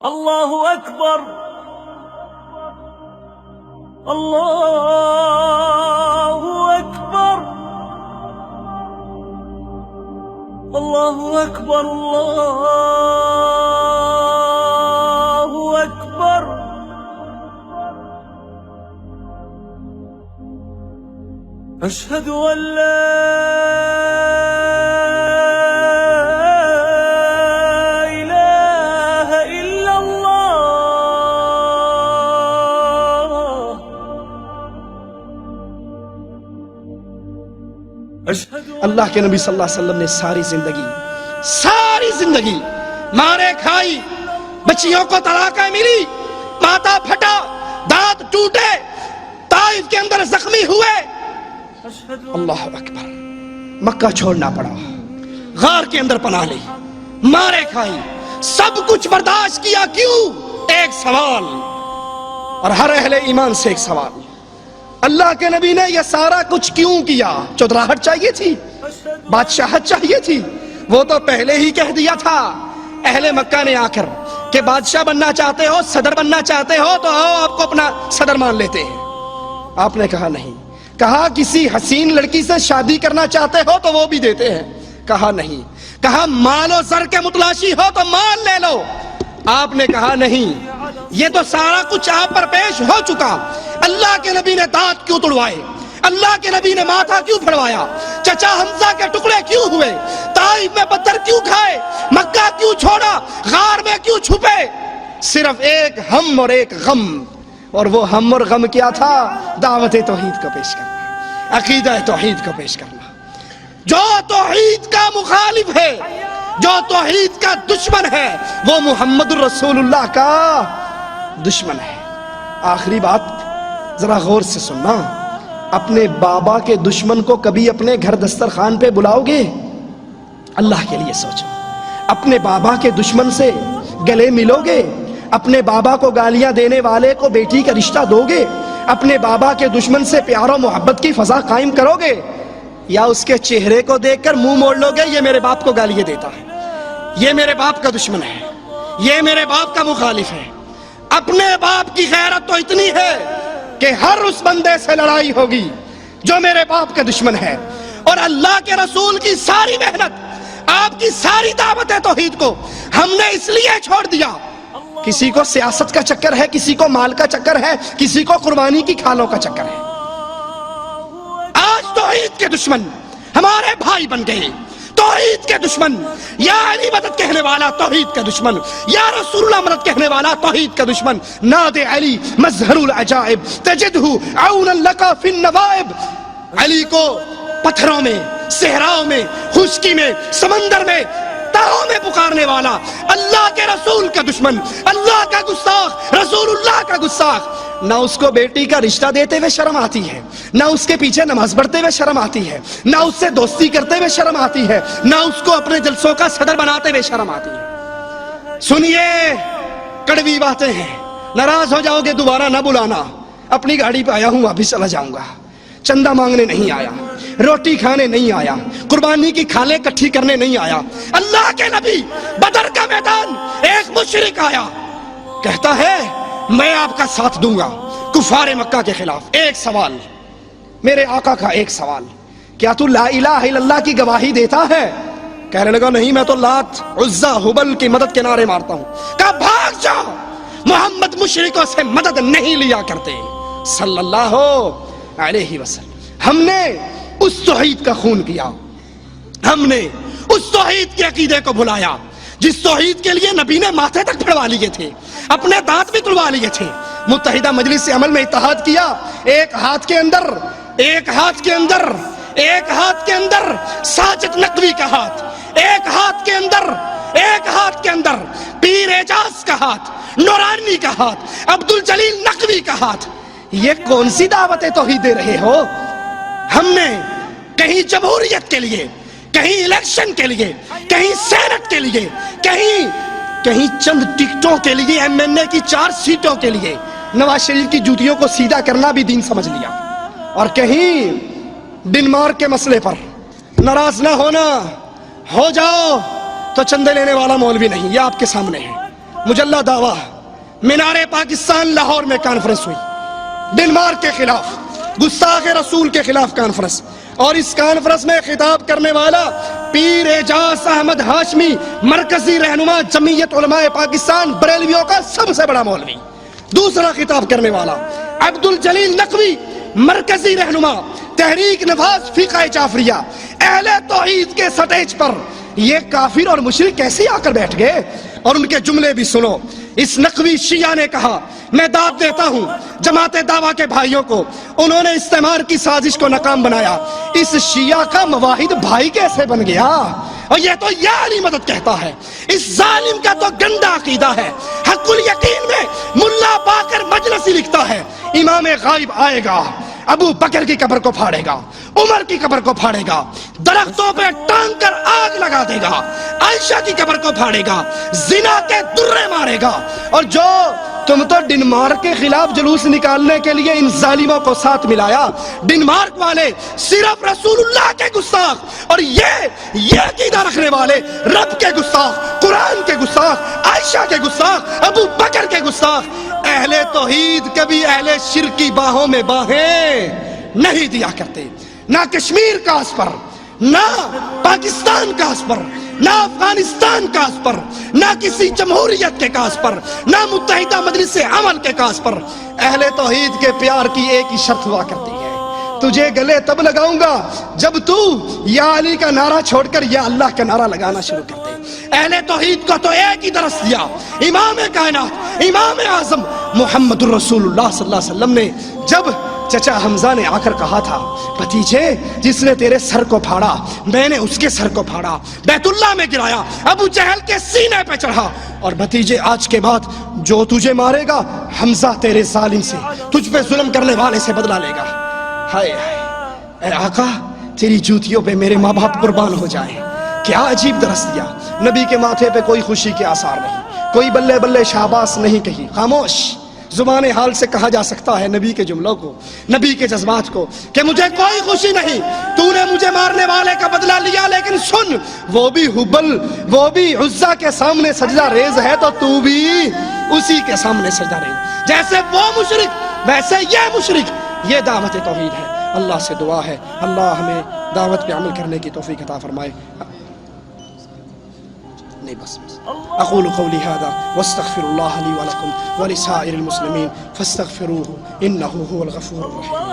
اللہ اکبر اللہ اکبر اللہ اکبر اللہ اکبر اشہد ان لا اللہ کے نبی صلی اللہ علیہ وسلم نے ساری زندگی مارے کھائی، بچیوں کو طلاقیں ملی، ماتھا پھٹا، دانت ٹوٹے، طائف کے اندر زخمی ہوئے، اللہ اکبر، مکہ چھوڑنا پڑا، غار کے اندر پناہ لی، مارے کھائی، سب کچھ برداشت کیا، کیوں؟ ایک سوال، اور ہر اہل ایمان سے ایک سوال، اللہ کے نبی نے یہ سارا کچھ کیوں کیا؟ چودراہٹ چاہیے تھی؟ بادشاہت چاہیے تھی؟ وہ تو پہلے ہی کہہ دیا تھا اہل مکہ نے آ کر کہ بادشاہ بننا چاہتے ہو، صدر بننا چاہتے ہو تو آؤ آپ کو اپنا صدر مان لیتے ہیں۔ آپ نے کہا نہیں، کہا کسی حسین لڑکی سے شادی کرنا چاہتے ہو تو وہ بھی دیتے ہیں، کہا نہیں، کہا مال و زر کے متلاشی ہو تو مال لے لو، آپ نے کہا نہیں، یہ تو سارا کچھ آپ پر پیش ہو چکا، اللہ کے نبی نے دانت کیوں توڑوائے؟ اللہ کے نبی نے ماتھا کیوں پھڑوایا؟ چچا حمزہ کے ٹکڑے کیوں ہوئے؟ طائف میں پتھر کیوں کھائے؟ مکہ کیوں چھوڑا؟ غار میں کیوں چھپے؟ صرف ایک ہم اور ایک غم، اور وہ ہم اور غم کیا تھا؟ دعوت توحید کو پیش کرنا، عقیدہ توحید کو پیش کرنا۔ جو توحید کا مخالف ہے، جو توحید کا دشمن ہے، وہ محمد الرسول اللہ کا دشمن ہے۔ آخری بات ذرا غور سے سننا، اپنے بابا کے دشمن کو کبھی اپنے گھر دسترخوان پہ بلاؤ گے؟ اللہ کے لیے سوچو، اپنے بابا کے دشمن سے گلے ملو گے؟ اپنے بابا کو گالیاں دینے والے کو بیٹی کا رشتہ دو گے؟ اپنے بابا کے دشمن سے پیار و محبت کی فضا قائم کرو گے؟ یا اس کے چہرے کو دیکھ کر منہ موڑ لو گے یہ میرے باپ کو گالیاں دیتا ہے، یہ میرے باپ کا دشمن ہے، یہ میرے باپ کا مخالف ہے؟ اپنے باپ کی غیرت تو اتنی ہے کہ ہر اس بندے سے لڑائی ہوگی جو میرے باپ کا دشمن ہے، اور اللہ کے رسول کی ساری محنت، آپ کی ساری دعوت توحید کو ہم نے اس لیے چھوڑ دیا، کسی کو سیاست کا چکر ہے، کسی کو مال کا چکر ہے، کسی کو قربانی کی کھالوں کا چکر ہے۔ آج توحید کے دشمن ہمارے بھائی بن گئے، توحید کے دشمن، یا علی مدد کہنے والا توحید کا دشمن، یا رسول اللہ مدد کہنے والا توحید کا دشمن۔ ناد علی مظہر العجائب تجدہ عونا لکا فی النوائب، علی کو پتھروں میں، صحراؤں میں، خشکی میں، سمندر میں، تہوں میں پکارنے والا، اللہ کے رسول کا دشمن، اللہ کا گستاخ، رسول اللہ کا گستاخ، نہ اس کو بیٹی کا رشتہ دیتے ہوئے شرم آتی ہے، نہ اس کے پیچھے نماز پڑھتے ہوئے شرم آتی ہے، نہ اس سے دوستی کرتے ہوئے شرم آتی ہے، نہ اس کو اپنے جلسوں کا صدر بناتے ہوئے شرم آتی ہے۔ سنیے، کڑوی باتیں ہیں، ناراض ہو جاؤ گے دوبارہ نہ بلانا، اپنی گاڑی پہ آیا ہوں ابھی چلا جاؤں گا، چندہ مانگنے نہیں آیا، روٹی کھانے نہیں آیا، قربانی کی کھالیں کٹھی کرنے نہیں آیا۔ اللہ کے نبی بدر کا میدان، ایک مشرک آیا، کہتا ہے میں آپ کا ساتھ دوں گا کفار مکہ کے خلاف۔ ایک سوال، میرے آقا کا ایک سوال، کیا تو لا الہ الا اللہ کی گواہی دیتا ہے؟ کہنے لگا نہیں، میں تو لات عزا ہبل کی مدد کے نعرے مارتا ہوں۔ کہا بھاگ جاؤ، محمد مشرکوں سے مدد نہیں لیا کرتے صلی اللہ علیہ وسلم۔ ہم نے اس توحید کا خون کیا، ہم نے اس توحید کے عقیدے کو بھلایا جس توحید کے لیے نبی نے ماتھے تک پھڑوا لیے تھے، اپنے دانت بھی تڑوا لیے تھے۔ متحدہ مجلس عمل میں اتحاد کیا، ایک ہاتھ کے اندر ساجد نقوی کا ہاتھ، ایک ہاتھ کے اندر پیر اعجاز کا ہاتھ، نورانی کا ہاتھ، عبدالجلیل نقوی کا ہاتھ۔ یہ کون سی دعوت توحید دے رہے ہو؟ ہم نے کہیں جمہوریت کے لیے، کہیں الیکشن کے لیے، کہیں سینٹ کے لیے، کہیں چند ٹکٹوں کے لیے، ایم این اے کی 4 سیٹوں کے لیے نواز شریف کی جوتیوں کو سیدھا کرنا بھی دین سمجھ لیا، اور کہیں ڈنمارک کے مسئلے پر ناراض نہ ہونا، ہو جاؤ تو چندے لینے والا مولوی نہیں، یہ آپ کے سامنے ہے، مجلہ دعویٰ مینار پاکستان لاہور میں کانفرنس ہوئی، ڈنمارک کے خلاف، گستاخ رسول کے خلاف کانفرنس، اور اس کانفرنس میں خطاب کرنے والا پیر اعجاز احمد ہاشمی، مرکزی رہنما جمعیت علماء پاکستان بریلویوں کا سب سے بڑا مولوی۔ دوسرا خطاب کرنے والا عبد الجلیل نقوی، مرکزی رہنما تحریک نفاذ فقہ جعفریہ۔ اہل توحید کے سٹیج پر یہ کافر اور مشرک کیسے آ کر بیٹھ گئے؟ اور ان کے جملے بھی سنو۔ اس نقوی شیعہ نے کہا، میں داد دیتا ہوں جماعت دعویٰ کے بھائیوں کو، انہوں نے استعمار کی سازش کو ناکام بنایا۔ اس شیعہ کا مواحد بھائی کیسے بن گیا؟ اور یہ تو یعنی مدد کہتا ہے۔ اس ظالم کا تو گندا عقیدہ ہے۔ حق الیقین میں ملا باقر مجلسی لکھتا ہے، امام غائب آئے گا، ابو بکر کی قبر کو پھاڑے گا، عمر کی قبر کو پھاڑے گا، درختوں پہ ٹانگ کر آگ لگا دے گا، عائشہ کی قبر کو پھاڑے گا، زنا کے درے مارے گا۔ اور جو تم تو ڈنمارک کے خلاف جلوس نکالنے کے لیے ان ظالموں کو ساتھ ملایا، ڈنمارک والے صرف رسول اللہ کے گستاخ، اور یہ عقیدہ رکھنے والے رب کے گستاخ، قرآن کے گستاخ، عائشہ کے گستاخ، ابو بکر کے گستاخ۔ اہل توحید کبھی اہل شرک کی باہوں میں باہیں نہیں دیا کرتے، نہ کشمیر کا اس پر، نہ پاکستان کا اس پر، نہ افغانستان کا اس پر، نہ کسی جمہوریت کے کاس پر، نہ متحدہ مجلس عمل کے کاس پر۔ اہل توحید کے پیار کی ایک ہی شرط ہوا کرتی ہے، تجھے گلے تب لگاؤں گا جب تو یا علی کا نعرہ چھوڑ کر یا اللہ کا نعرہ لگانا شروع کر دے۔ اہل توحید کو تو ایک ہی درس دیا امام کائنات، امام اعظم محمد الرسول اللہ صلی اللہ علیہ وسلم نے، جب چچا حمزہ نے آ کر کہا تھا، بھتیجے جس نے تیرے سر کو پھاڑا میں نے اس کے سر کو پھاڑا، بیت اللہ میں گرایا، ابو جہل کے سینے پہ چڑھا، اور بھتیجے آج کے بعد جو تجھے مارے گا حمزہ تیرے ظالم سے، تجھ پہ ظلم کرنے والے سے بدلہ لے گا۔ ہائے ہائے اے آقا، تیری جوتیوں پہ میرے ماں باپ قربان ہو جائیں۔ کیا عجیب درس دیا۔ نبی کے ماتھے پہ کوئی خوشی کے آثار نہیں، کوئی بلے بلے شاباش نہیں کہی، خاموش۔ زبان حال سے کہا جا سکتا ہے نبی کے جملوں کو، نبی کے جذبات کو، کہ مجھے کوئی خوشی نہیں، تو نے مجھے مارنے والے کا بدلہ لیا، لیکن سن، وہ بھی حبل، وہ بھی عزا کے سامنے سجدہ ریز ہے تو تو بھی اسی کے سامنے سجدہ ریز۔ جیسے وہ مشرک ویسے یہ مشرک۔ یہ دعوت توحید ہے۔ اللہ سے دعا ہے اللہ ہمیں دعوت پہ عمل کرنے کی توفیق عطا فرمائے۔ نہیں بس اقول قولی هذا واستغفر الله لي ولكم ولسائر المسلمين فاستغفروه انه هو الغفور الرحيم۔